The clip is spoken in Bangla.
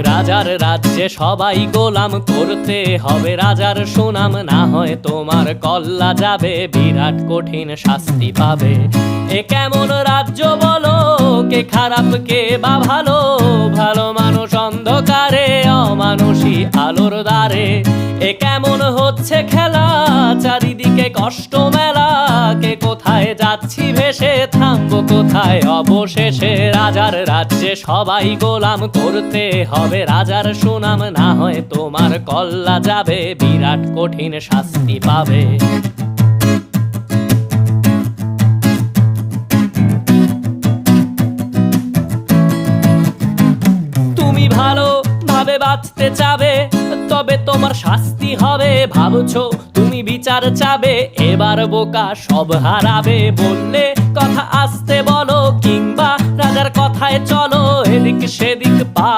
রাজার রাজ্যে সবাই গোলাম, করতে হবে রাজার সুনাম, না হয় তোমার কল্লা যাবে, বিরাট কঠিন শাস্তি পাবে। এ কেমন রাজ্য বলো, কে খারাপ কে বা ভালো, ভালো মানুষ অন্ধকারে, অমানুষী আলোর দ্বারে। এ কেমন হচ্ছে খেলা, চারিদিকে কষ্ট মেলা, কে কোথায় যাচ্ছি ভেসে, থামবো কোথায় অবশেষে। রাজার রাজ্যে সবাই গোলাম, করতে হবে রাজার সুনাম, না হয় তোমার কল্লা যাবে, বিরাট কঠিন শাস্তি পাবে। তুমি ভালো ভাবে বাঁচতে চাবে, তবে তোমার শাস্তি হবে। ভাবছো তুমি বিচার চাবে, এবার বোকা সব হারাবে। বললে কথা আস্তে বলো, কিংবা রাজার কথায় চলো, এদিক সেদিক পা